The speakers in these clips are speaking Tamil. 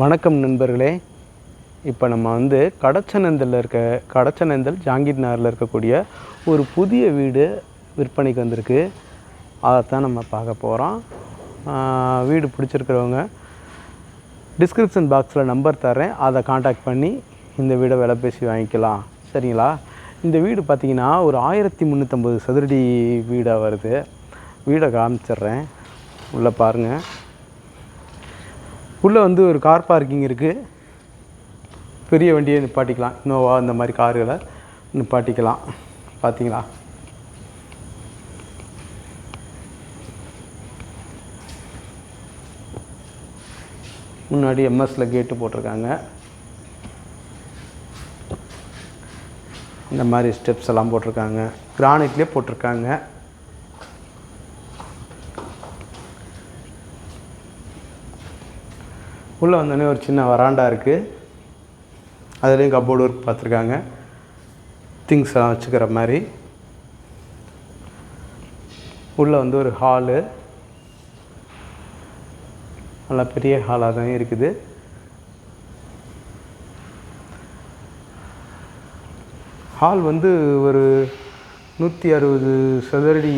வணக்கம் நண்பர்களே. இப்போ நம்ம வந்து கடச்சனேந்தல் ஜாங்கீர் நகரில் இருக்கக்கூடிய ஒரு புதிய வீடு விற்பனைக்கு வந்திருக்கு. அதைத்தான் நம்ம பார்க்க போகிறோம். வீடு பிடிச்சிருக்கிறவங்க டிஸ்கிரிப்ஷன் பாக்ஸில் நம்பர் தரேன், அதை காண்டாக்ட் பண்ணி இந்த வீடை விலை பேசி வாங்கிக்கலாம். சரிங்களா? இந்த வீடு பார்த்திங்கன்னா ஒரு 1350 சதுரடி வீடாக வருது. வீடை காமிச்சிட்றேன், உள்ளே பாருங்கள். உள்ளே வந்து ஒரு கார் பார்க்கிங் இருக்குது. பெரிய வண்டியை நிப்பாட்டிக்கலாம், இனோவா இந்த மாதிரி கார்களை நிப்பாட்டிக்கலாம். பார்த்தீங்களா? முன்னாடி எம்எஸ்சில் கேட்டு போட்டிருக்காங்க. இந்த மாதிரி ஸ்டெப்ஸ் எல்லாம் போட்டிருக்காங்க, கிரானைட்லேயே போட்டிருக்காங்க. உள்ளே வந்தோடனே ஒரு சின்ன வராண்டா இருக்குது. அதுலேயும் கப்போர்டு ஒர்க் பார்த்துருக்காங்க, திங்ஸ் எல்லாம் வச்சுக்கிற மாதிரி. உள்ளே வந்து ஒரு ஹாலு, நல்லா பெரிய ஹாலாக தான் இருக்குது. ஹால் வந்து ஒரு 160 சதுரடி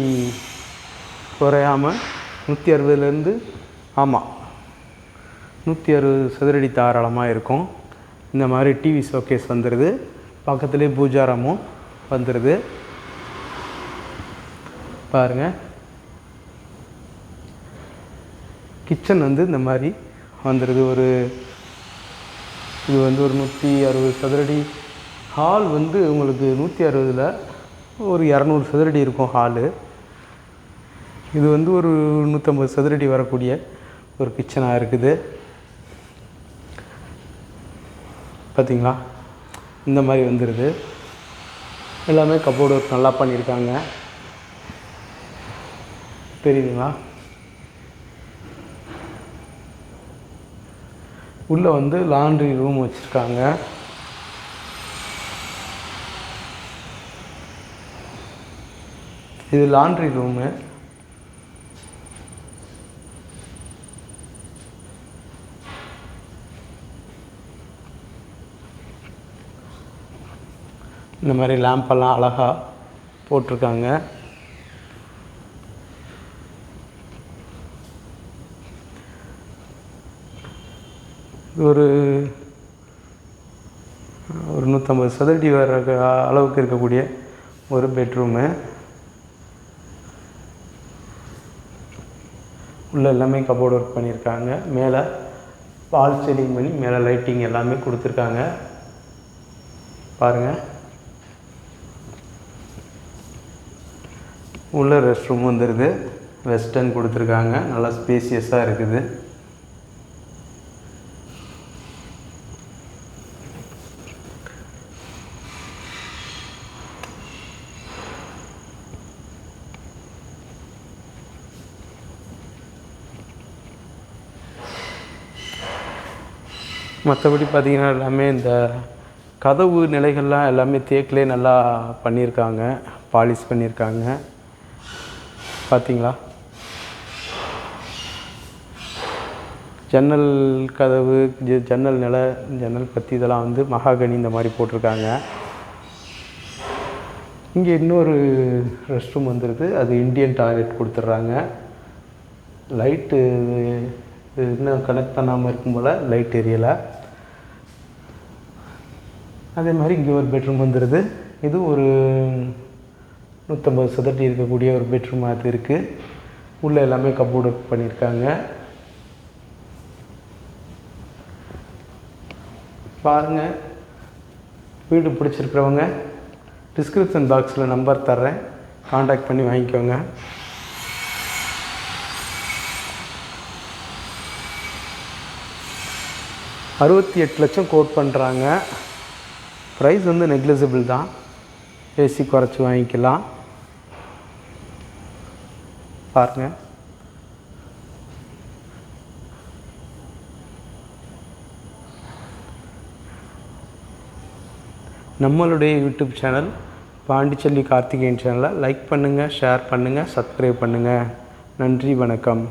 குறையாமல் 160லேருந்து 160 சதுரடி தாராளமாக இருக்கும். இந்த மாதிரி டிவி ஷோகேஸ் வந்துடுது, பக்கத்துலேயே பூஜாரமும் வந்துடுது. பாருங்கள், கிச்சன் வந்து இந்த மாதிரி வந்துடுது. இது வந்து ஒரு 160 சதுரடி ஹால். வந்து உங்களுக்கு 160ல் ஒரு 200 சதுரடி இருக்கும் ஹாலு. இது வந்து ஒரு 150 சதுரடி வரக்கூடிய ஒரு கிச்சனாக இருக்குது. பார்த்திங்களா? இந்த மாதிரி வந்துடுது. எல்லாமே கப்போர்டு ஒர்க் நல்லா பண்ணியிருக்காங்க. தெரியுதுங்களா? உள்ளே வந்து லாண்ட்ரி ரூம் வச்சுருக்காங்க. இது லாண்ட்ரி ரூமு. இந்த மாதிரி லேம்பெல்லாம் அழகாக போட்டிருக்காங்க. இது ஒரு 150 சதுரடி வர அளவுக்கு இருக்கக்கூடிய ஒரு பெட்ரூமு. உள்ளே எல்லாமே கப்போர்டு ஒர்க் பண்ணியிருக்காங்க. மேலே வால் சீலிங் பண்ணி மேலே லைட்டிங் எல்லாமே கொடுத்துருக்காங்க. பாருங்கள், உள்ள ரெஸ்ட் ரூம் வந்துடுது. வெஸ்டர்ன் கொடுத்துருக்காங்க, நல்லா ஸ்பேசியஸாக இருக்குது. மற்றபடி பார்த்திங்கன்னா எல்லாமே இந்த கதவு நிலைகள்லாம் எல்லாமே தேக்கிலே நல்லா பண்ணியிருக்காங்க, பாலிஷ் பண்ணியிருக்காங்க. பார்த்தீங்களா? ஜன்னல் கதவு, ஜன்னல் பற்றி இதெல்லாம் வந்து மகாகனி இந்த மாதிரி போட்டிருக்காங்க. இங்கே இன்னொரு ரெஸ்ட் ரூம் வந்துடுது. அது இந்தியன் டாய்லெட் கொடுத்துட்றாங்க. லைட்டு இன்னும் கனெக்ட் பண்ணாமல் இருக்கும் போல் லைட் எரியலை. அதே மாதிரி இங்கே ஒரு பெட்ரூம் வந்துடுது. இது ஒரு 150 சதுரடி இருக்கக்கூடிய ஒரு பெட்ரூம் அது இருக்குது. உள்ளே எல்லாமே கப்போர்டு ஒர்க் பண்ணியிருக்காங்க. பாருங்கள், வீடு பிடிச்சிருக்கிறவங்க டிஸ்கிரிப்ஷன் பாக்ஸில் நம்பர் தர்றேன், காண்டாக்ட் பண்ணி வாங்கிக்கோங்க. $68 லட்சம் கோட் பண்ணுறாங்க. ப்ரைஸ் வந்து நெக்லிஜிபிள் தான், ஏசி குறைச்சி வாங்கிக்கலாம். பாருங்கள், நம்மளுடைய யூடியூப் சேனல் பாண்டிச்செல்வி கார்த்திகேயன் சேனலை லைக் பண்ணுங்கள், ஷேர் பண்ணுங்கள், சப்ஸ்கிரைப் பண்ணுங்கள். நன்றி, வணக்கம்.